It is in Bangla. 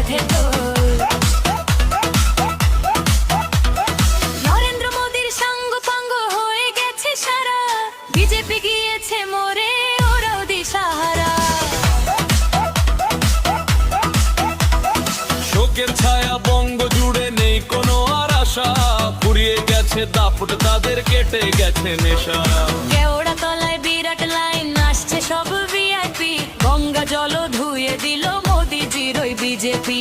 বাঁধে দোল। নরেন্দ্র মোদীর সাঙ্গ পাঙ্গ হয়ে গেছে সারা, বিজেপি গিয়েছে মোরে ওরাও দিশাহারা। শোকের ছায়া বঙ্গ জুড়ে নেই কোনো আর আশা, ফুরিয়ে গেছে দাপট তাদের, কেটে গেছে নেশা। কেওড়া তলায় বিরাট লাইন, আসছে সব ভিআইপি, গঙ্গা জল ধুয়ে দিল মোদিজির ওই বিজেপি।